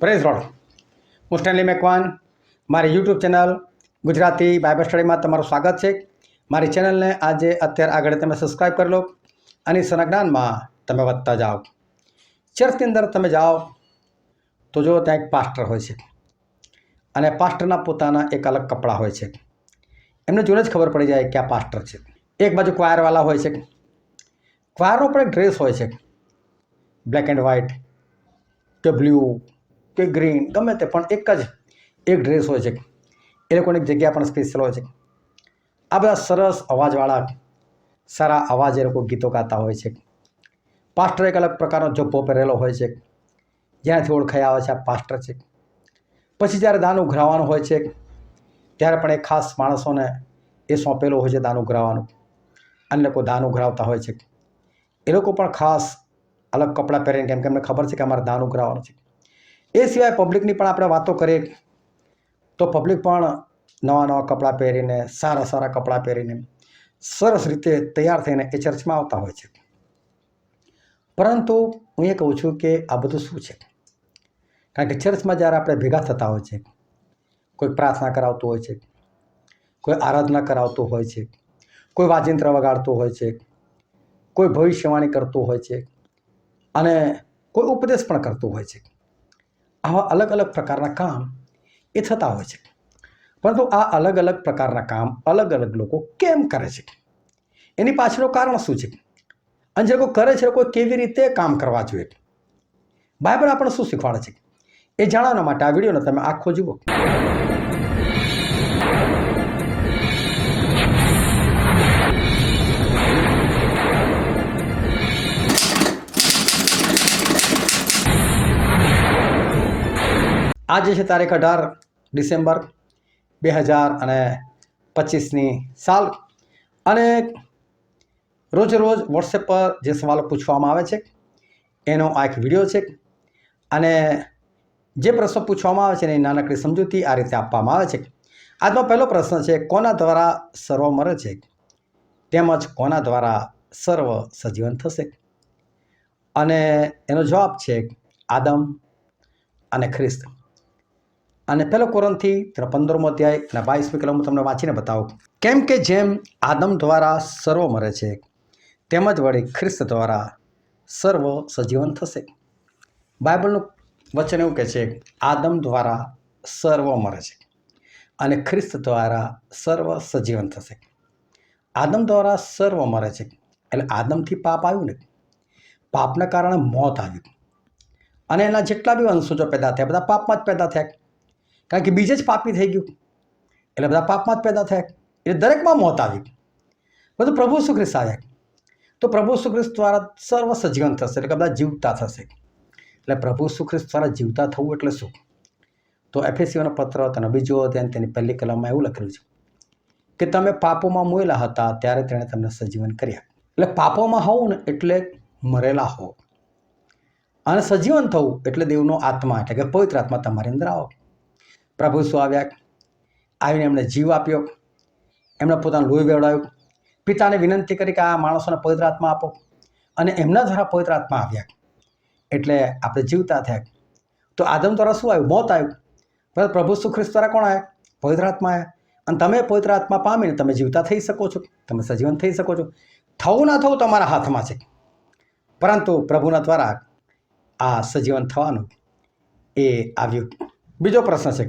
Praise road. હું Stanley Macwan, મારી YouTube channel Gujarati Bible સ્ટડીમાં તમારું સ્વાગત છે. મારી ચેનલને આજે અત્યારે આગળ તમે સબસ્ક્રાઈબ કરી લો અને સનજ્ઞાનમાં તમે વધતા જાઓ. ચર્ચની અંદર તમે જાઓ તો જો ત્યાં એક પાસ્ટર હોય છે અને પાસ્ટરના પોતાના એક અલગ કપડાં હોય છે. એમને જોઈને જ ખબર પડી જાય કે આ પાસ્ટર છે. એક બાજુ ક્વાયરવાળા હોય છે. ક્વાયરનો પણ એક ડ્રેસ હોય છે, બ્લેક એન્ડ વ્હાઇટ કે બ્લુ કે ગ્રીન, ગમે તે, પણ એક ડ્રેસ હોય છે. એ લોકોની જગ્યા પણ સ્પેશિયલ હોય છે. આ બધા સરસ અવાજવાળા સારા અવાજ એ લોકો ગીતો ગાતા હોય છે. પાસ્ટર એક અલગ પ્રકારનો જબ્બો પહેરેલો હોય છે, જ્યાંથી ઓળખાઈ આવે છે આ પાસ્ટર છે. પછી જ્યારે દાન ઉઘરાવવાનું હોય છે ત્યારે પણ એક ખાસ માણસોને એ સોંપેલો હોય છે દાન ઉઘરાવવાનું. અન્ય લોકો દાન ઉઘરાવતા હોય છે. એ લોકો પણ ખાસ અલગ કપડાં પહેરીને, કેમ કે એમને ખબર છે કે અમારે દાન ઉઘરાવવાનું છે. એ સિવાય પબ્લિકની પણ આપણે વાતો કરીએ તો પબ્લિક પણ નવા નવા કપડાં પહેરીને, સારા સારા કપડાં પહેરીને, સરસ રીતે તૈયાર થઈને એ ચર્ચમાં આવતા હોય છે. પરંતુ હું એ કહું છું કે આ બધું શું છે? કારણ કે ચર્ચમાં જ્યારે આપણે ભેગા થતા હોય છે, કોઈ પ્રાર્થના કરાવતું હોય છે, કોઈ આરાધના કરાવતું હોય છે, કોઈ વાજિંત્ર વગાડતું હોય છે, કોઈ ભવિષ્યવાણી કરતું હોય છે અને કોઈ ઉપદેશ પણ કરતું હોય છે. આવા અલગ અલગ પ્રકારના કામ એ થતા હોય છે. પરંતુ આ અલગ અલગ પ્રકારના કામ અલગ અલગ લોકો કેમ કરે છે? એની પાછળનું કારણ શું છે? અને જે લોકો કરે છે એ લોકો કેવી રીતે કામ કરવા જોઈએ? બાઇબલ આપણને શું શીખવાડે છે? એ જાણવા માટે આ વિડીયોને તમે આખો જુઓ. આજે છે તારીખ 18 ડિસેમ્બર 2025ની સાલ, અને રોજે રોજ વોટ્સએપ પર જે સવાલો પૂછવામાં આવે છે એનો આ એક વિડીયો છે. અને જે પ્રશ્નો પૂછવામાં આવે છે એની નાનકડી સમજૂતી આ રીતે આપવામાં આવે છે. આજનો પહેલો પ્રશ્ન છે, કોના દ્વારા સર્વ મરે છે તેમજ કોના દ્વારા સર્વ સજીવન થશે? અને એનો જવાબ છે આદમ અને ખ્રિસ્ત. અને પહેલો કોરિન્થી 15મો અધ્યાય અને 22મી કલમ હું તમને વાંચીને બતાવું. કેમ કે જેમ આદમ દ્વારા સર્વ મરે છે તેમજ વળી ખ્રિસ્ત દ્વારા સર્વ સજીવન થશે. બાઇબલનું વચન એવું કહે છે, આદમ દ્વારા સર્વ મરે છે અને ખ્રિસ્ત દ્વારા સર્વ સજીવન થશે. આદમ દ્વારા સર્વ મરે છે એટલે આદમથી પાપ આવ્યું ને, પાપના કારણે મોત આવ્યું, અને એના જેટલા બી વંશજો પેદા થયા બધા પાપમાં જ પેદા થયા. કારણ કે બીજે જ પાપી થઈ ગયું એટલે બધા પાપમાં જ પેદા થયા, એટલે દરેકમાં મોત આવી. બધું પ્રભુ ઈસુ ખ્રિસ્ત આવ્યા તો પ્રભુ ઈસુ ખ્રિસ્ત દ્વારા સર્વ સજીવન થશે, એટલે કે બધા જીવતા થશે. એટલે પ્રભુ ઈસુ ખ્રિસ્ત દ્વારા જીવતા થવું એટલે શું? તો એફેસીઓનો પત્ર તેનો 2 અધ્યાય તેની 1 કલમમાં એવું લખેલું છે કે તમે પાપોમાં મોયેલા હતા ત્યારે તેણે તમને સજીવન કર્યા. એટલે પાપોમાં હોવું ને એટલે મરેલા હો, અને સજીવન થવું એટલે દેવનો આત્મા એટલે કે પવિત્ર આત્મા તમારી અંદર આવો. પ્રભુ ઈસુ આવ્યા, આવીને એમણે જીવ આપ્યો, એમણે પોતાનું લોહી વેવડાવ્યું, પિતાને વિનંતી કરી કે આ માણસોને પવિત્ર આત્મા આપો, અને એમના દ્વારા પવિત્ર આત્મા આવ્યા એટલે આપણે જીવતા થયા. તો આદમ દ્વારા શું આવ્યું? મોત આવ્યું. પણ પ્રભુ ઈસુ ખ્રિસ્ત દ્વારા કોણ આવ્યા? પવિત્ર આત્મા આવ્યા. અને તમે પવિત્ર આત્મા પામીને તમે જીવતા થઈ શકો છો, તમે સજીવન થઈ શકો છો. થવું ના થવું તમારા હાથમાં છે, પરંતુ પ્રભુના દ્વારા આ સજીવન થવાનું એ આવ્યું. બીજો પ્રશ્ન છે,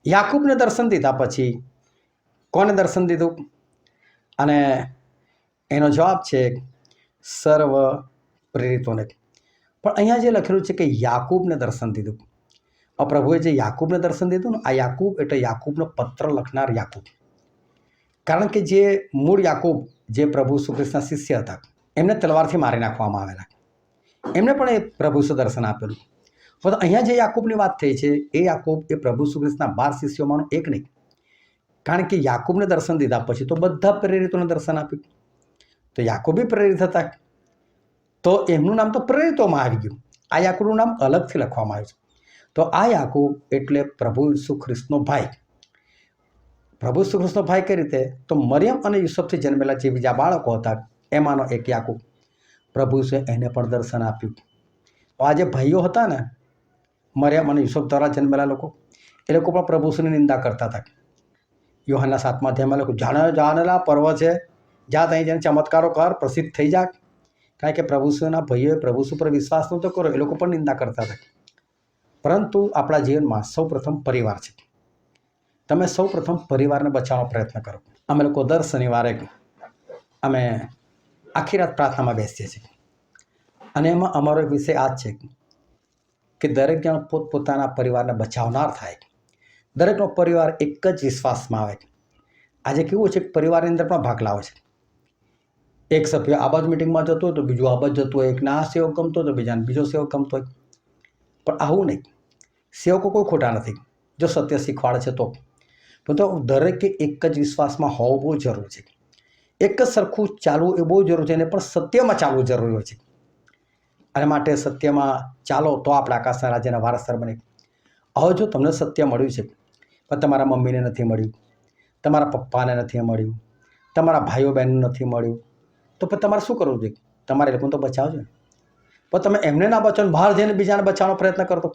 યાકૂબને દર્શન દીધા પછી કોને દર્શન દીધું? અને એનો જવાબ છે સર્વ પ્રેરિતોને. પણ અહીંયા જે લખેલું છે કે યાકૂબને દર્શન દીધું, પ્રભુએ જે યાકૂબને દર્શન દીધું ને, આ યાકૂબ એટલે યાકૂબનો પત્ર લખનાર યાકૂબ. કારણ કે જે મૂળ યાકૂબ જે પ્રભુ ઈસુ ખ્રિસ્તના શિષ્ય હતા એમને તલવારથી મારી નાખવામાં આવેલા, એમને પણ એ પ્રભુ ઈસુ દર્શન આપેલું. પણ અહીંયા જે યાકૂબની વાત થઈ છે એ યાકૂબ એ પ્રભુ ઈસુ ખ્રિસ્તના 12 શિષ્યોમાંનો એક નહીં. કારણ કે યાકૂબને દર્શન દીધા પછી તો બધા પ્રેરિતોને દર્શન આપ્યું, તો યાકૂબી પ્રેરિત હતા તો એમનું નામ તો પ્રેરિતોમાં આવી ગયું. આ યાકૂબનું નામ અલગથી લખવામાં આવ્યું છે. તો આ યાકૂબ એટલે પ્રભુ ઈસુ ખ્રિસ્તનો ભાઈ. પ્રભુ ઈસુ ખ્રિસ્તનો ભાઈ કઈ રીતે? તો મરિયમ અને યુસુફથી જન્મેલા જે બીજા બાળકો હતા એમાંનો એક યાકૂબ. પ્રભુ ઈસુએ એને પણ દર્શન આપ્યું. આ જે ભાઈઓ હતા ને, મરિયમ અને યુસુફ દ્વારા જન્મેલા લોકો એ લોકો પણ પ્રભુ ઈસુની નિંદા કરતા હતા. યોહાનના 7મા અધ્યાયમાં લોકો જાણેલા પર્વ છે, જા ત્યાં જઈને ચમત્કારો કર, પ્રસિદ્ધ થઈ જા. કારણ કે પ્રભુ ઈસુના ભાઈઓએ પ્રભુ ઈસુ પર વિશ્વાસ નહોતો કર્યો, એ લોકો પણ નિંદા કરતા હતા. પરંતુ આપણા જીવનમાં સૌપ્રથમ પરિવાર છે. તમે સૌપ્રથમ પરિવારને બચાવવાનો પ્રયત્ન કરો. અમે લોકો દર શનિવારે અમે આખી રાત પ્રાર્થનામાં બેસીએ છીએ અને એમાં અમારો એક વિષય આ જ છે કે દરેક જણ પોતપોતાના પરિવારને બચાવનાર થાય. દરેકનો પરિવાર એક જ વિશ્વાસમાં આવે. આજે કેવું છે કે પરિવારની અંદર પણ ભાગ લાવે છે. એક સભ્ય આ બાજુ મિટિંગમાં જતો હોય તો બીજું આ બાજુ જતું હોય, એકને આ સેવક ગમતો હોય તો બીજાને બીજો સેવક ગમતો હોય. પણ આવું નહીં. સેવકો કોઈ ખોટા નથી જો સત્ય શીખવાડે છે તો. તો દરેકે એક જ વિશ્વાસમાં હોવું બહુ જરૂરી છે. એક જ સરખું ચાલવું એ બહુ જરૂરી છે અને પણ સત્યમાં ચાલવું જરૂરી હોય છે. અને માટે સત્યમાં ચાલો તો આપણે આકાશના રાજ્યના વારસદાર બને. હવે જો તમને સત્ય મળ્યું છે પણ તમારા મમ્મીને નથી મળ્યું, તમારા પપ્પાને નથી મળ્યું, તમારા ભાઈઓ બહેનને નથી મળ્યું, તો પછી તમારે શું કરવું જોઈએ? તમારે એ લોકોને તો બચાવજો ને. પણ તમે એમને ના બચાવો, બહાર જઈને બીજાને બચાવવાનો પ્રયત્ન કરતો.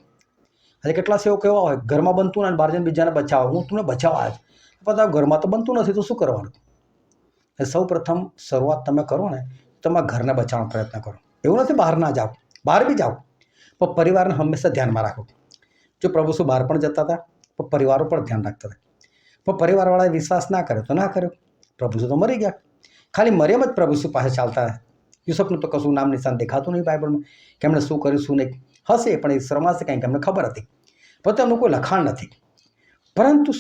આજે કેટલા સેવો કેવા હોય, ઘરમાં બનતું ને બહાર જઈને બીજાને બચાવો, હું તમને બચાવવા જ. પણ ઘરમાં તો બનતું નથી તો શું કરવાનું? સૌ પ્રથમ શરૂઆત તમે કરો ને, તમારા ઘરને બચાવવાનો પ્રયત્ન કરો. એવું નથી બહાર ના જાઓ, બહાર બી જાઓ, પણ પરિવારને હંમેશા ધ્યાનમાં રાખો. જો પ્રભુ શું બહાર પણ જતા હતા પણ પરિવારો પર ધ્યાન રાખતા હતા. પણ પરિવારવાળાએ વિશ્વાસ ના કર્યો તો ના કર્યો. પ્રભુ શું તો મરી ગયા. ખાલી મરિયમ જ પ્રભુ શું પાસે ચાલતા. યુસુફનું તો કશું નામ નિશાન દેખાતું નહીં બાઇબલમાં કે એમણે શું કર્યું શું નહીં. હશે પણ એ શરમાશે કંઈક એમને ખબર હતી, પણ તેમનું કોઈ લખાણ નથી. પરંતુ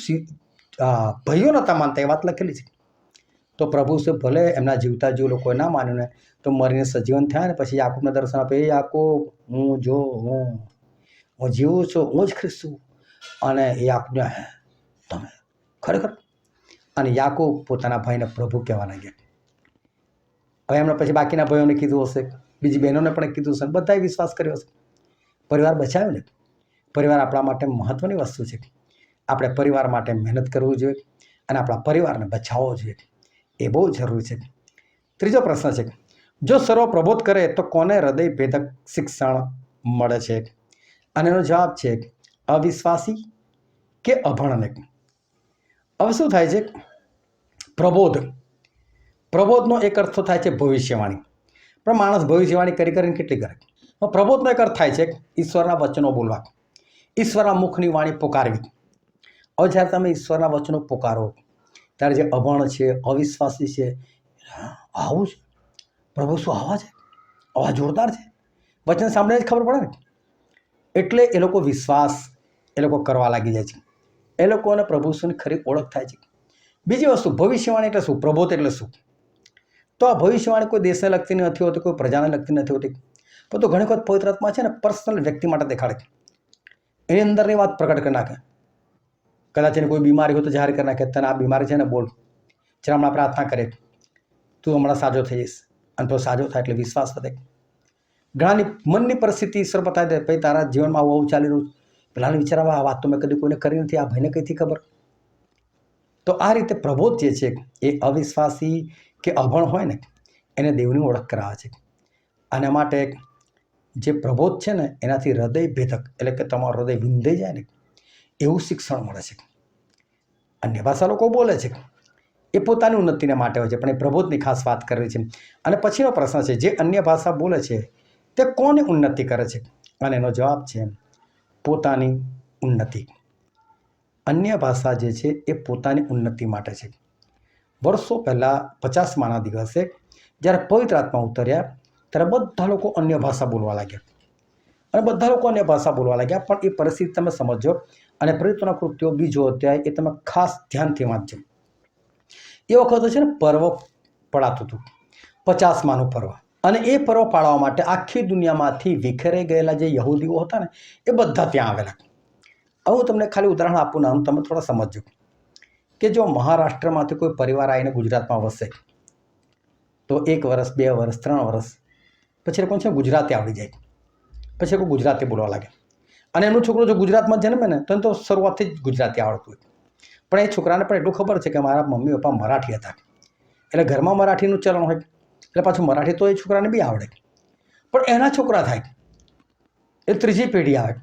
ભાઈઓ નહોતા માનતા એ વાત લખેલી છે. તો પ્રભુ શું ભલે એમના જીવતા જીવ લોકોએ ના માન્યું ને તો મરીને સજીવન થયા ને પછી યાકૂબને દર્શન આપે, એ યાકૂબ હું જીવું છું, હું જ ખ્રિસ્ત છું. અને એ યાકૂબને તમે ખરેખર. અને યાકૂબ પોતાના ભાઈને પ્રભુ કહેવા લાગ્યા. હવે એમણે પછી બાકીના ભાઈઓને કીધું હશે, બીજી બહેનોને પણ કીધું હશે, બધાએ વિશ્વાસ કર્યો હશે. પરિવાર બચાવ્યો ને. પરિવાર આપણા માટે મહત્વની વસ્તુ છે. આપણે પરિવાર માટે મહેનત કરવી જોઈએ અને આપણા પરિવારને બચાવવો જોઈએ. એ બહુ જરૂરી છે. ત્રીજો પ્રશ્ન છે, જો સર્વ પ્રબોધ કરે તો કોને હૃદય ભેદક શિક્ષણ મળે છે? અને એનો જવાબ છે અવિશ્વાસી કે અભણને. હવે શું થાય છે? પ્રબોધનો એક અર્થ થાય છે ભવિષ્યવાણી. પણ માણસ ભવિષ્યવાણી કરીને કેટલી કરે. પ્રબોધનો એક અર્થ થાય છે ઈશ્વરના વચનો બોલવા, ઈશ્વરના મુખની વાણી પોકારવી. હવે જ્યારે તમે ઈશ્વરના વચનો પોકારો ત્યારે જે અભણ છે, અવિશ્વાસી છે, આવું છે પ્રભુ શું આવા છે, આવા જોરદાર છે, વચન સાંભળીને જ ખબર પડે ને. એટલે એ લોકો વિશ્વાસ એ લોકો કરવા લાગી જાય છે. એ લોકોને પ્રભુ શુંની ખરી ઓળખ થાય છે. બીજી વસ્તુ, ભવિષ્યવાણી એટલે શું? પ્રબોધ એટલે શું? તો આ ભવિષ્યવાણી કોઈ દેશને લગતી નથી હોતી, કોઈ પ્રજાને લગતી નથી હોતી. પરંતુ ઘણી વખત પવિત્ર આત્મા છે ને પર્સનલ વ્યક્તિ માટે દેખાડે, એની અંદરની વાત પ્રગટ કરી નાખે. કદાચ એને કોઈ બીમારી હોય તો જાહેર કરી નાખે, તને આ બીમારી છે ને બોલ, ચાલ હમણાં પ્રાર્થના કરે, તું હમણાં સાજો થઈ જઈશ. અને તો સાજો થાય એટલે વિશ્વાસ વધે. ઘણાની મનની પરિસ્થિતિ ઈશ્વર બતાવી દે, ભાઈ તારા જીવનમાં આવું ચાલી રહ્યું, પેલાને વિચારવા આ વાત તો મેં કદી કોઈને કરી નથી, આ ભાઈને કઈથી ખબર. તો આ રીતે પ્રબોધ જે છે એ અવિશ્વાસી કે અભણ હોય ને એને દેવની ઓળખ કરાવે છે. અને માટે જે પ્રબોધ છે ને એનાથી હૃદય ભેદક એટલે કે તમારું હૃદય વિંધાઈ જાય ને એવું શિક્ષણ મળે છે. અન્ય ભાષા લોકો બોલે છે એ પોતાની ઉન્નતિને માટે હોય છે, પણ એ પ્રબોધની ખાસ વાત કરવી છે. અને પછીનો પ્રશ્ન છે, જે અન્ય ભાષા બોલે છે તે કોની ઉન્નતિ કરે છે? અને એનો જવાબ છે પોતાની ઉન્નતિ. અન્ય ભાષા જે છે એ પોતાની ઉન્નતિ માટે છે. વર્ષો પહેલાં 50માના દિવસે જ્યારે પવિત્ર આત્મા ઉતર્યા ત્યારે બધા લોકો અન્ય ભાષા બોલવા લાગ્યા. અને બધા લોકો અન્ય ભાષા બોલવા લાગ્યા. પણ એ પરિસ્થિતિ તમે સમજો અને પ્રેરિતોના કૃત્યો 2 અધ્યાય એ તમે ખાસ ધ્યાનથી વાંચજો. એ વખતે છે ને પર્વ પડાતું હતું, 50માનું પર્વ. અને એ પર્વ પાળવા માટે આખી દુનિયામાંથી વિખેરાઈ ગયેલા જે યહૂદીઓ હતા ને એ બધા ત્યાં આવેલા. હવે હું તમને ખાલી ઉદાહરણ આપું ને તમે થોડા સમજજો કે જો મહારાષ્ટ્રમાંથી કોઈ પરિવાર આવીને ગુજરાતમાં વસે તો 1 વર્ષ, 2 વર્ષ, 3 વર્ષ પછી એ લોકોને છે ગુજરાતી આવડી જાય, પછી એ લોકો ગુજરાતી બોલવા લાગે. અને એમનું છોકરો જો ગુજરાતમાં જન્મે ને તો શરૂઆતથી જ ગુજરાતી આવડતું હોય. પણ એ છોકરાને પણ એટલું ખબર છે કે મારા મમ્મી પપ્પા મરાઠી હતા, એટલે ઘરમાં મરાઠીનું ચલણ હોય, એટલે પાછું મરાઠી તો એ છોકરાને બી આવડે. પણ એના છોકરા થાય એ ત્રીજી પેઢી આવે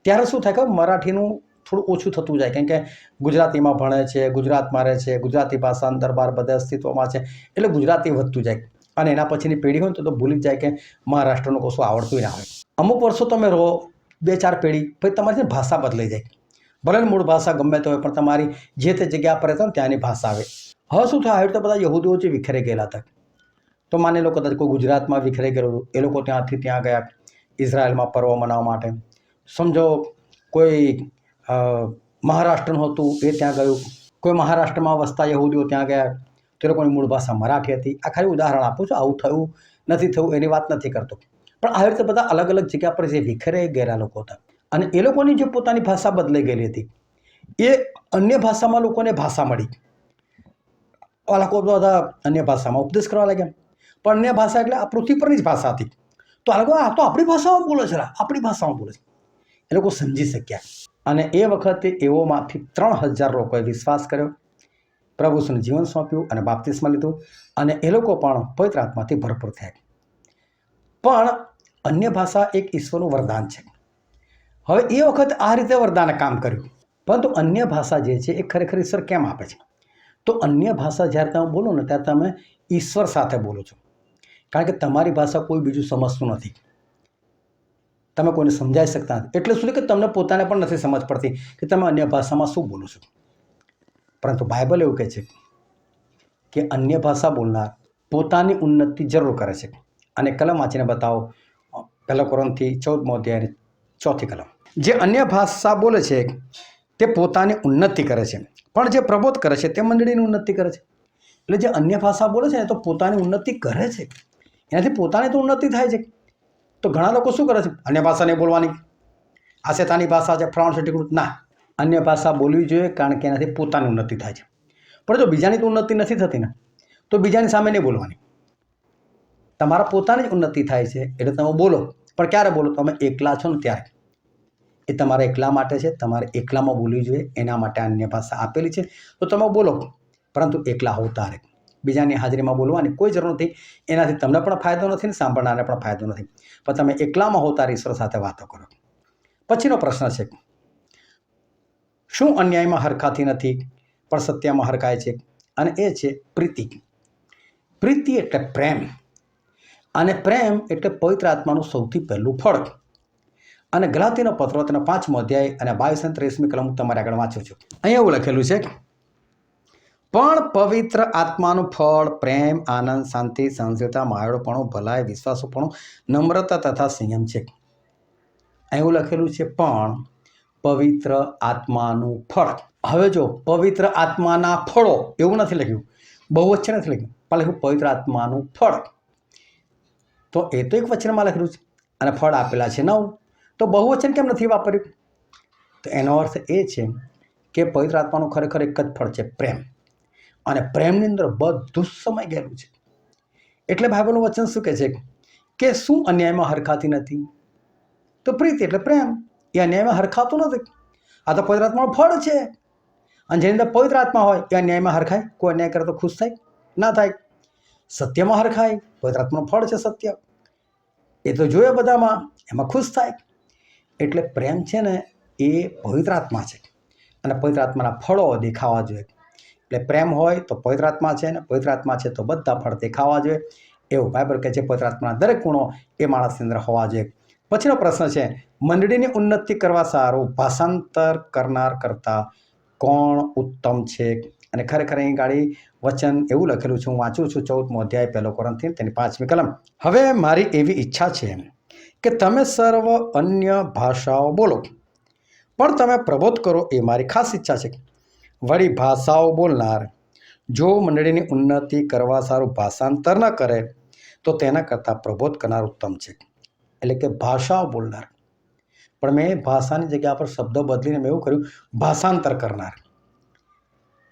ત્યારે શું થાય કે મરાઠીનું થોડું ઓછું થતું જાય, કેમ કે ગુજરાતીમાં ભણે છે, ગુજરાતમાં રહે છે, ગુજરાતી ભાષા દરબાર બધા અસ્તિત્વમાં છે, એટલે ગુજરાતી વધતું જાય. અને એના પછીની પેઢી હોય તો ભૂલી જ જાય કે મહારાષ્ટ્રનું કશું આવડતું ના હોય. અમુક વર્ષો તમે રહો, 2-4 પેઢી, પછી તમારી ભાષા બદલાઈ જાય. ભલે મૂળ ભાષા ગમે તે હોય, પણ તમારી જે તે જગ્યા પર રહેતા ને ત્યાંની ભાષા આવે. હવે શું થાય, આવી રીતે બધા યહૂદીઓ જે વિખરાઈ ગયેલા હતા, તો માની લો કદાચ કોઈ ગુજરાતમાં વિખરાઈ ગયેલું, એ લોકો ત્યાંથી ત્યાં ગયા ઇઝરાયલમાં પર્વ મનાવવા માટે. સમજો કોઈ મહારાષ્ટ્રનું હતું, એ ત્યાં ગયું. કોઈ મહારાષ્ટ્રમાં વસતા યહૂદીઓ ત્યાં ગયા, તે લોકોની મૂળ ભાષા મરાઠી હતી. આ ખાલી ઉદાહરણ આપું છું, આવું થયું નથી થયું એની વાત નથી કરતો, પણ આવી રીતે બધા અલગ અલગ જગ્યા પર જે વિખરાઈ ગયેલા લોકો હતા, અને એ લોકોની જે પોતાની ભાષા બદલાઈ ગયેલી હતી, એ અન્ય ભાષામાં લોકોને ભાષા મળી. આ લોકો બધા અન્ય ભાષામાં ઉપદેશ કરવા લાગ્યા, પણ અન્ય ભાષા એટલે આ પૃથ્વી પરની જ ભાષા હતી. તો આ લોકો આ તો આપણી ભાષામાં બોલે છે, આપણી ભાષામાં બોલે છે, એ લોકો સમજી શક્યા. અને એ વખતે એવોમાંથી 3000 લોકોએ વિશ્વાસ કર્યો, પ્રભુનું જીવન સોંપ્યું અને બાપ્તિસ્મા લીધું, અને એ લોકો પણ પવિત્ર આત્માથી ભરપૂર થયા. પણ અન્ય ભાષા એક ઈશ્વરનું વરદાન છે. હવે એ વખતે આ રીતે વરદાને કામ કર્યું, પરંતુ અન્ય ભાષા જે છે એ ખરેખર ઈશ્વર કેમ આપે છે? તો અન્ય ભાષા જ્યારે તમે બોલો ને ત્યારે તમે ઈશ્વર સાથે બોલો છો, કારણ કે તમારી ભાષા કોઈ બીજું સમજતું નથી, તમે કોઈને સમજાવી શકતા નથી. એટલે શું કે તમને પોતાને પણ નથી સમજ પડતી કે તમે અન્ય ભાષામાં શું બોલો છો. પરંતુ બાઇબલ એવું કહે છે કે અન્ય ભાષા બોલનાર પોતાની ઉન્નતિ જરૂર કરે છે. અને કલમ વાંચીને બતાવો, 1 કોરિન્થી 14મો અધ્યાય 4થી કલમ. જે અન્ય ભાષા બોલે છે તે પોતાની ઉન્નતિ કરે છે, પણ જે પ્રબોધ કરે છે તે મંડળીની ઉન્નતિ કરે છે. એટલે જે અન્ય ભાષા બોલે છે ને તો પોતાની ઉન્નતિ કરે છે, એનાથી પોતાની તો ઉન્નતિ થાય છે. તો ઘણા લોકો શું કરે છે, અન્ય ભાષા નહીં બોલવાની, આ શેતાની ભાષા છે, ફ્રાન્સ ટીકડું ના. અન્ય ભાષા બોલવી જોઈએ, કારણ કે એનાથી પોતાની ઉન્નતિ થાય છે. પણ જો બીજાની તો ઉન્નતિ નથી થતી ને, તો બીજાની સામે નહીં બોલવાની. તમારા પોતાની જ ઉન્નતિ થાય છે એટલે તમે બોલો, પણ ક્યારે બોલો? તમે એકલા છો ને ત્યારે. એ તમારા એકલા માટે છે, તમારે એકલામાં બોલવી જોઈએ, એના માટે અન્ય ભાષા આપેલી છે. તો તમે બોલો, પરંતુ એકલા હો તારે. બીજાની હાજરીમાં બોલવાની કોઈ જરૂર નથી, એનાથી તમને પણ ફાયદો નથી ને સાંભળનારને પણ ફાયદો નથી. પણ તમે એકલામાં હો તારે ઈશ્વર સાથે વાતો કરો. પછીનો પ્રશ્ન છે, શું અન્યાયમાં હરખાતી નથી પણ સત્યમાં હરખાય છે? અને એ છે પ્રીતિ. પ્રીતિ એટલે પ્રેમ, અને પ્રેમ એટલે પવિત્ર આત્માનું સૌથી પહેલું ફળ. અને ગલાતીનો પત્ર તેનો 5મો અધ્યાય અને 22 અને 23મી કલમ તમારે આગળ વાંચું છું. અહીંયા એવું લખેલું છે, પણ પવિત્ર આત્માનું ફળ પ્રેમ, આનંદ, શાંતિ, સહનશીલતા, માયાળુપણું, ભલાઈ, વિશ્વાસુપણું, નમ્રતા તથા સંયમ છે. એવું લખેલું છે, પણ પવિત્ર આત્માનું ફળ. હવે જો પવિત્ર આત્માના ફળો એવું નથી લખ્યું, બહુવચન નથી લખ્યું, પણ લખ્યું પવિત્ર આત્માનું ફળ. તો એ તો એક વચનમાં લખેલું છે, અને ફળ આપેલા છે 9, તો બહુવચન કેમ નથી વાપર્યું? તો એનો અર્થ એ છે કે પવિત્ર આત્માનું ખરેખર એક જ ફળ છે, પ્રેમ. અને પ્રેમની અંદર બધું સમય ગયેલું છે. એટલે બાઇબલનું વચન શું કહે છે કે શું અન્યાયમાં હરખાતી નથી? તો પ્રીતિ એટલે પ્રેમ, એ અન્યાયમાં હરખાતું નથી. આ તો પવિત્ર આત્માનું ફળ છે, અને જેની અંદર પવિત્ર આત્મા હોય એ અન્યાયમાં હરખાય? કોઈ અન્યાય કરે તો ખુશ થાય? ના થાય. સત્યમાં હરખાય, પવિત્ર આત્માનું ફળ છે સત્ય, એ તો જોઈએ બધામાં, એમાં ખુશ થાય. એટલે પ્રેમ છે ને એ પવિત્ર આત્મા છે, અને પવિત્ર આત્માના ફળો દેખાવા જોઈએ. એટલે પ્રેમ હોય તો પવિત્ર આત્મા છે, ને પવિત્ર આત્મા છે તો બધા ફળ દેખાવા જોઈએ. એવું બાઇબલ કહે છે, પવિત્ર આત્માના દરેક ગુણો એ માણસની અંદર હોવા જોઈએ. પછીનો પ્રશ્ન છે, મંડળીની ઉન્નતિ કરવા સારું ભાષાંતર કરનાર કરતાં કોણ ઉત્તમ છે? અને ખરેખર અહીં ગાડી વચન એવું લખેલું છે, હું વાંચું છું 14મો અધ્યાય 1 કોરિન્થી તેની 5મી કલમ. હવે મારી એવી ઈચ્છા છે કે તમે સર્વ અન્ય ભાષાઓ બોલો, પણ તમે પ્રબોધ કરો, એ મારી ખાસ ઈચ્છા છે. વળી ભાષાઓ બોલનાર જો મંડળીની ઉન્નતિ કરવા સારું ભાષાંતર ન કરે તો તેના કરતાં પ્રબોધ કરનાર ઉત્તમ છે. એટલે કે ભાષાઓ બોલનાર, પણ મેં ભાષાની જગ્યા પર શબ્દ બદલીને મેં એવું કર્યું ભાષાંતર કરનાર,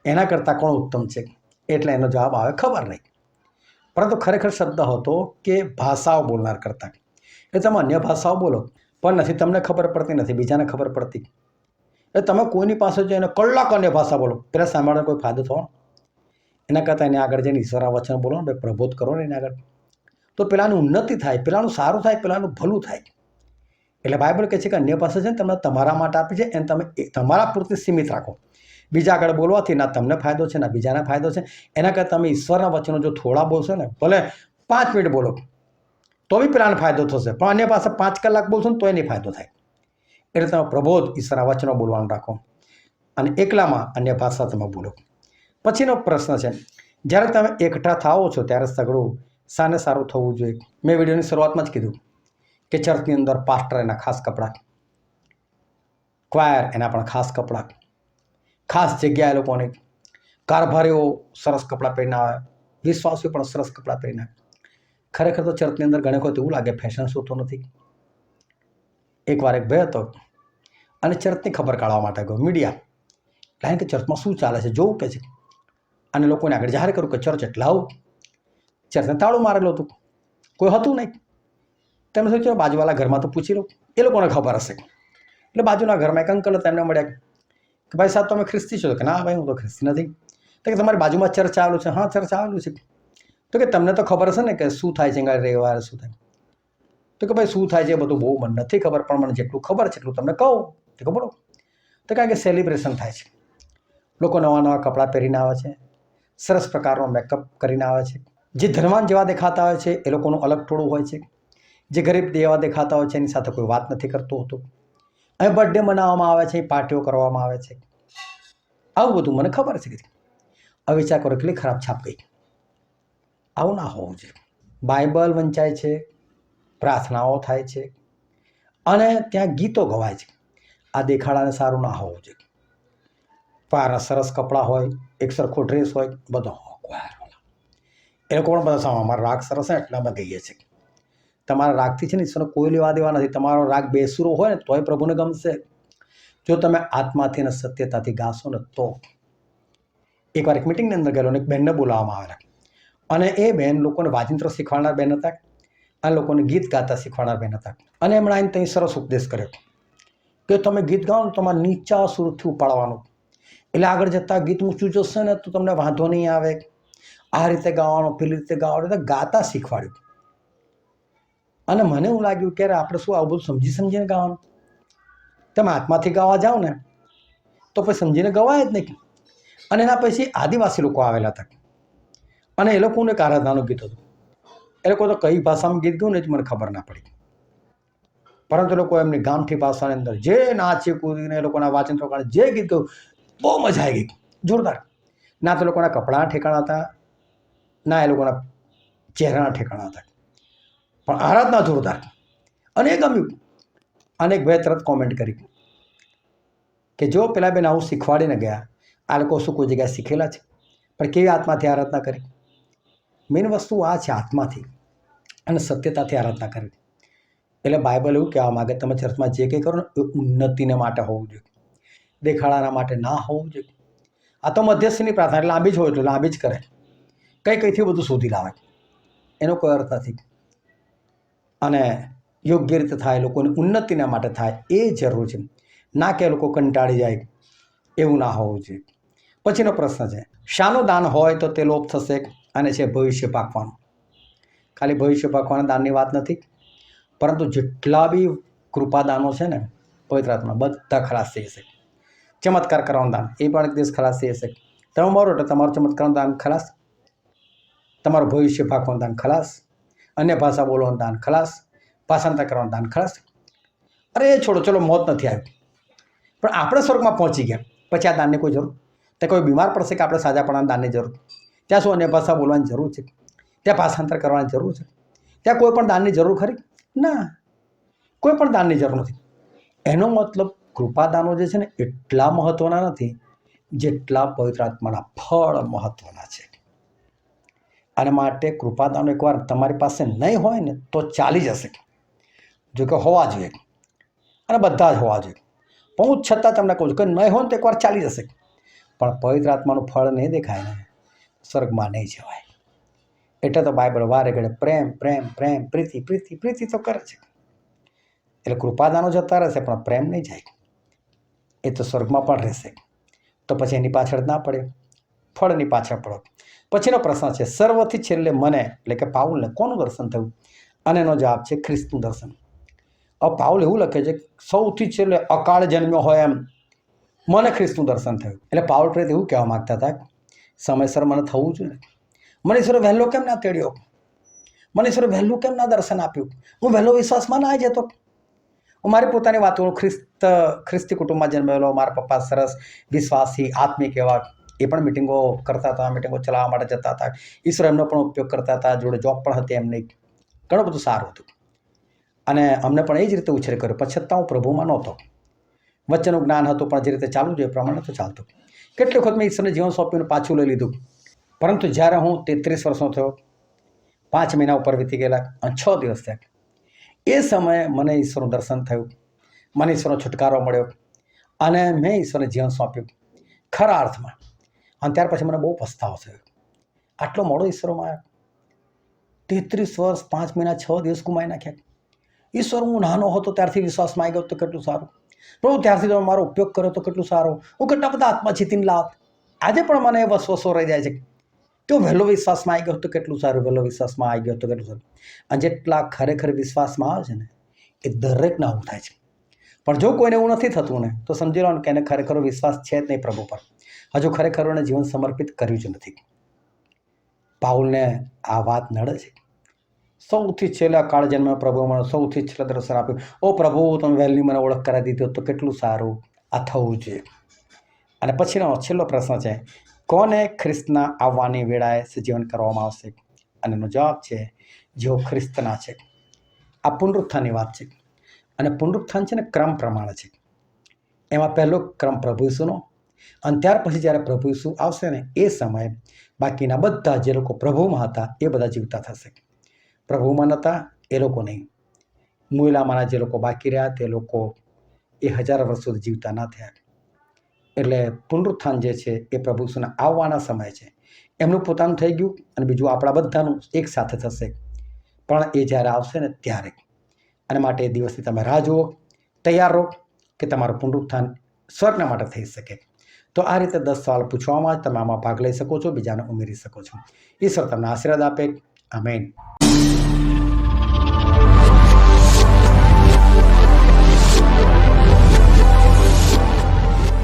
એના કરતાં કોણ ઉત્તમ છે? એટલે એનો જવાબ આવે ખબર નહીં, પરંતુ ખરેખર શબ્દ હતો કે ભાષાઓ બોલનાર કરતાં. એટલે તમે અન્ય ભાષાઓ બોલો, પણ નથી તમને ખબર પડતી, નથી બીજાને ખબર પડતી. એટલે તમે કોઈની પાસે જઈને કલાક અન્ય ભાષા બોલો, પેલા સાંભળવાનો કોઈ ફાયદો થવાનો? એના કરતાં એને આગળ જઈને ઈશ્વરના વચન બોલો ને, પ્રબોધ કરો ને એને આગળ, તો પેલાની ઉન્નતિ થાય, પેલાનું સારું થાય, પેલાનું ભલું થાય. એટલે બાઇબલ કહે છે કે અન્ય પાસે છે ને તમને તમારા માટે આપી છે એને તમે તમારા પૂરતી સીમિત રાખો. બીજા આગળ બોલવાથી ના તમને ફાયદો છે ના બીજાને ફાયદો છે. એના કરતાં તમે ઈશ્વરના વચનો જો થોડા બોલશો ને, ભલે 5 મિનિટ બોલો તો બી પેલાને ફાયદો થશે, પણ અન્ય પાસે 5 કલાક બોલશો ને તો એની ફાયદો થાય. એટલે તમે પ્રબોધ ઈશ્વરના વચનો બોલવાનું રાખો અને એકલામાં અન્ય ભાષા તમે બોલો. પછીનો પ્રશ્ન છે, જ્યારે તમે એકઠા થાઓ છો ત્યારે સગડું સાને સારું થવું જોઈએ. મેં વિડીયોની શરૂઆતમાં જ કીધું કે ચર્ચની અંદર પાસ્ટર એના ખાસ કપડાં, ક્વાયર એના પણ ખાસ કપડાં, ખાસ જગ્યાએ લોકોને કારભારીઓ સરસ કપડાં પહેરીને આવે, વિશ્વાસીઓ પણ સરસ કપડાં પહેરીને આવે. ખરેખર તો ચર્ચની અંદર ઘણી વખત એવું લાગે ફેશન શો તો નથી. એકવાર એક ભાઈ હતો અને ચર્ચની ખબર કાઢવા માટે ગયો મીડિયા, કારણ કે ચર્ચમાં શું ચાલે છે જોવું કે છે, અને લોકોને આગળ જાહેર કર્યું કે ચર્ચ એટલે આવું. ચર્ચને તાળું મારેલું હતું, કોઈ હતું નહીં. તેમને સોચ્યું બાજુવાળા ઘરમાં તો પૂછી લો, એ લોકોને ખબર હશે. એટલે બાજુના ઘરમાં એક અંકલ તેમને મળ્યા કે ભાઈ સાહેબ તમે ખ્રિસ્તી છો? કે ના ભાઈ હું તો ખ્રિસ્તી નથી. તો કે તમારી બાજુમાં ચર્ચ આવેલું છે? હા ચર્ચ આવેલું છે. તો કે તમને તો ખબર હશે ને કે શું થાય છે રવિવારે શું થાય? તો કે ભાઈ શું થાય છે એ બધું બહુ મને નથી ખબર, પણ મને જેટલું ખબર છે એટલું તમને કહું. તો કે બોલો. તો કારણ કે સેલિબ્રેશન થાય છે, લોકો નવા નવા કપડાં પહેરીને આવે છે, સરસ પ્રકારનો મેકઅપ કરીને આવે છે. જે ધનવાન જેવા દેખાતા હોય છે એ લોકોનું અલગ ટોળું હોય છે, જે ગરીબ જેવા દેખાતા હોય છે એની સાથે કોઈ વાત નથી કરતું હોતું. અહીં બર્થડે મનાવવામાં આવે છે, પાર્ટીઓ કરવામાં આવે છે, આવું બધું મને ખબર છે. હવે વિચાર કરો કેટલી ખરાબ છાપ ગઈ. આવું ના હોવું જોઈએ. બાઇબલ વંચાય છે, પ્રાર્થનાઓ થાય છે અને ત્યાં ગીતો ગવાય છે. આ દેખાડાને સારું ના હોવું જોઈએ. પારા સરસ કપડાં હોય, એક સરખો ડ્રેસ હોય, બધો એ લોકો પણ બધા સામે અમારો રાગ સરસ છે એટલે અમે ગઈએ છીએ. તમારા રાગથી છે ને ઈશ્વરને કોઈ લેવા દેવા નથી. તમારો રાગ બેસુરો હોય ને તોય પ્રભુને ગમશે, જો તમે આત્માથી અને સત્યતાથી ગાશો ને તો. એકવાર એક મિટિંગની અંદર ગયેલો અને એક બહેનને બોલાવવામાં આવેલા, અને એ બહેન લોકોને વાજિંત્ર શીખવાડનાર બહેન હતા અને લોકોને ગીત ગાતા શીખવાડનાર બહેન હતા. અને એમણે આવીને ત્યાં સરસ ઉપદેશ કર્યો કે તમે ગીત ગાઓ ને તમારે નીચા સુરથી ઉપાડવાનું, એટલે આગળ જતાં ગીત ઊંચું જશે ને તો તમને વાંધો નહીં આવે. આ રીતે ગાવાનું, પેલી રીતે ગાવાનું, એટલે ગાતા શીખવાડ્યું. અને મને એવું લાગ્યું કે આપણે શું આવું બધું સમજીને ગાવાનું? તમે આત્માથી ગાવા જાઓ ને તો પછી સમજીને ગવાય જ નહીં. અને એના પછી આદિવાસી લોકો આવેલા હતા અને એ લોકોનું એક આરાધનાનું ગીત હતું. એ લોકો તો કઈ ભાષામાં ગીત ગયું ને જ મને ખબર ના પડી, પરંતુ લોકો એમની ગામઠી ભાષાની અંદર જે નાચી કૂદીને એ લોકોના વાચન પ્રમાણે જે ગીત ગયું, બહુ મજા આવી ગઈ, જોરદાર. ના તો લોકોના કપડાં ઠેકાણા હતા, ના એ લોકોના ચહેરાના ઠેકાણા હતા, પણ આરાધના જોરદાર. અને એ ગમ્યું. અને એક ભાઈ તરત કોમેન્ટ કરી કે જો પેલા બેન આવું શીખવાડીને ગયા, આ લોકો શું કોઈ જગ્યાએ શીખેલા છે? પણ કેવી આત્માથી આરાધના કરી? મેઇન વસ્તુ આ છે, આત્માથી અને સત્યતાથી આરાધના કરવી. એટલે બાઇબલ એવું કહેવા માગે તમે ચર્ચમાં જે કંઈ કરો ને એ ઉન્નતિને માટે હોવું જોઈએ, દેખાડાના માટે ના હોવું જોઈએ. આ તો મધ્યસ્થની પ્રાર્થના, એટલે લાંબી જ હોય એટલે લાંબી જ કરે, કંઈથી બધું શોધી લાવે, એનો કોઈ અર્થ નથી. અને યોગ્ય રીતે થાય, લોકોની ઉન્નતિના માટે થાય એ જરૂર છે, ના કે લોકો કંટાળી જાય, એવું ના હોવું જોઈએ. પછીનો પ્રશ્ન છે, શાનું દાન હોય તો તે લોપ થશે? અને છે ભવિષ્ય પાકવાનું. ખાલી ભવિષ્ય પાકવાના દાનની વાત નથી, પરંતુ જેટલા બી કૃપાદાનો છે ને પવિત્ર આત્મા, બધા ખલાસ થઈ જશે. ચમત્કાર કરવાનું દાન, એ પણ એક દિવસ ખલાસ થઈ જશે. તમે મરો એટલે તમારું ચમત્કારનું દાન ખલાસ, તમારું ભવિષ્ય પાકવાનું દાન ખલાસ, અન્ય ભાષા બોલવાનું દાન ખલાસ, ભાષાંતર કરવાનું દાન ખલાસ. અરે છોડો, ચલો મોત નથી આવ્યું, પણ આપણે સ્વર્ગમાં પહોંચી ગયા પછી આ દાનની કોઈ જરૂર? ત્યાં કોઈ બીમાર પડશે કે આપણે સાજા પડવાના દાનની જરૂર? ત્યાં શું અન્ય ભાષા બોલવાની જરૂર છે? ત્યાં ભાષાંતર કરવાની જરૂર છે? ત્યાં કોઈ પણ દાનની જરૂર ખરી? ના, કોઈ પણ દાનની જરૂર નથી. એનો મતલબ કૃપાદાનો જે છે ને એટલા મહત્વના નથી જેટલા પવિત્ર આત્માના ફળ મહત્વના છે. અને માટે કૃપાદાનો એકવાર તમારી પાસે નહીં હોય ને તો ચાલી જશે, જો કે હોવા જોઈએ, અને બધા જ હોવા જોઈએ. પણ હું છતાં તમને કહું છું કે નહીં હોય ને તો એકવાર ચાલી જશે, પણ પવિત્ર આત્માનું ફળ નહીં દેખાય ને સ્વર્ગમાં નહીં જવાય. એટલે તો બાઇબલ વારે ઘડે પ્રેમ પ્રેમ પ્રેમ, પ્રીતિ પ્રીતિ પ્રીતિ તો કરે છે. એટલે કૃપાદાનો જતા રહેશે પણ પ્રેમ નહીં જાય, એ તો સ્વર્ગમાં પણ રહેશે. તો પછી એની પાછળ ના પડે, ફળની પાછળ પડો. પછીનો પ્રશ્ન છે, સર્વથી છેલ્લે મને એટલે કે પાઉલને કોનું દર્શન થયું? અને એનો જવાબ છે ખ્રિસ્તનું દર્શન. હવે પાઉલ એવું લખે છે સૌથી છેલ્લે અકાળ જન્મ્યો હોય એમ મને ખ્રિસ્તનું દર્શન થયું. એટલે પાઉલ પ્રેત એવું કહેવા માગતા હતા સમયસર મને થવું જોઈએ. મને ઈશ્વરે વહેલો કેમ ના તેડ્યો? મને ઈશ્વરે વહેલું કેમ ના દર્શન આપ્યું? હું વહેલો વિશ્વાસમાં ના આવી જતો. હું મારી પોતાની વાતો ખ્રિસ્તી કુટુંબમાં જન્મેલો, મારા પપ્પા સરસ વિશ્વાસી આત્મિક એવા, એ પણ મિટિંગો કરતા હતા, મિટિંગો ચલાવવા માટે જતા હતા, ઈશ્વર એમનો પણ ઉપયોગ કરતા હતા, જોડે જોબ પણ હતી એમની, ઘણું બધું સારું હતું. અને અમને પણ એ જ રીતે ઉછેર કર્યો. પણ છતાં હું પ્રભુમાં નહોતો. વચ્ચેનું જ્ઞાન હતું પણ જે રીતે ચાલવું જોઈએ એ પ્રમાણે તો ચાલતું. કેટલી વખત મેં ઈશ્વરને જીવન સોંપીને પાછું લઈ લીધું. પરંતુ જ્યારે હું 33 વર્ષનો થયો, 5 મહિના ઉપર વીતી ગયેલા અને 6 દિવસ થયા, એ સમયે મને ઈશ્વરનું દર્શન થયું, મને ઈશ્વરનો છુટકારો મળ્યો અને મેં ઈશ્વરને જીવન સોંપ્યું ખરા અર્થમાં. અને ત્યાર પછી મને બહુ પસ્તાવો થયો. આટલો મોડો ઈશ્વરમાં આવ્યો. 33 વર્ષ 5 મહિના 6 દિવસ ગુમાવી નાખ્યા. ઈશ્વર હું નાનો હતો ત્યારથી વિશ્વાસમાં આવી ગયો તો કેટલું સારું. પ્રભુ ત્યારથી તમે મારો ઉપયોગ કર્યો તો કેટલું સારું. હું કેટલા બધા આત્મા જીતીને લાવત. આજે પણ મને એ વસવસો રહી જાય છે. તો વહેલો વિશ્વાસમાં આવી ગયો તો કેટલું સારું, વહેલો વિશ્વાસમાં આવી ગયો તો કેટલું સારું. અને જેટલા ખરેખર વિશ્વાસમાં આવે છે ને એ દરેકને આવું થાય છે. પણ જો કોઈને એવું નથી થતું ને તો સમજી લો કે એને ખરેખર વિશ્વાસ છે જ નહીં પ્રભુ પર. હજુ ખરેખર એને જીવન સમર્પિત કર્યું જ નથી. પાઉલને આ વાત નડે છે. સૌથી છેલ્લા કાળ જન્મ પ્રભુ મને સૌથી છેલ્લા દર્શન આપ્યું. ઓ પ્રભુ, તમે વહેલી મને ઓળખ કરાવી દીધી તો કેટલું સારું. આ થવું જોઈએ. અને પછીનો છેલ્લો પ્રશ્ન છે, કોને ખ્રિસ્તના આવવાની વેળાએ સજીવન કરવામાં આવશે? અને એનો જવાબ છે, જેઓ ખ્રિસ્તના છે. આ પુનરુત્થાનની વાત છે. અને પુનરુત્થાન છે ને ક્રમ પ્રમાણે છે. એમાં પહેલો ક્રમ પ્રભુ ઈસુનો, અને ત્યાર પછી જ્યારે પ્રભુ ઈસુ આવશે ને એ સમયે બાકીના બધા જે લોકો પ્રભુમાં હતા એ બધા જીવતા થશે. પ્રભુમાં નહોતા એ લોકો નહીં. મૂલામાંના જે લોકો બાકી રહ્યા તે લોકો એ 1000 વર્ષ સુધી જીવતા ના થયા. એટલે પુનરુત્થાન જે છે એ પ્રભુ ઈસુના આવવાના સમય છે. એમનું પોતાનું થઈ ગયું અને બીજું આપણા બધાનું એક સાથે થશે. પણ એ જ્યારે આવશે ને ત્યારે. અને માટે એ દિવસથી તમે રાહ જુઓ, તૈયાર રહો કે તમારું પુનરુત્થાન સ્વર્ગના માટે થઈ શકે. તો આ રીતે 10 સવાલ પૂછવામાં તમે આમાં ભાગ લઈ શકો છો, બીજાને ઉમેરી શકો છો. ઈશ્વર તમને આશીર્વાદ આપે. આમેન.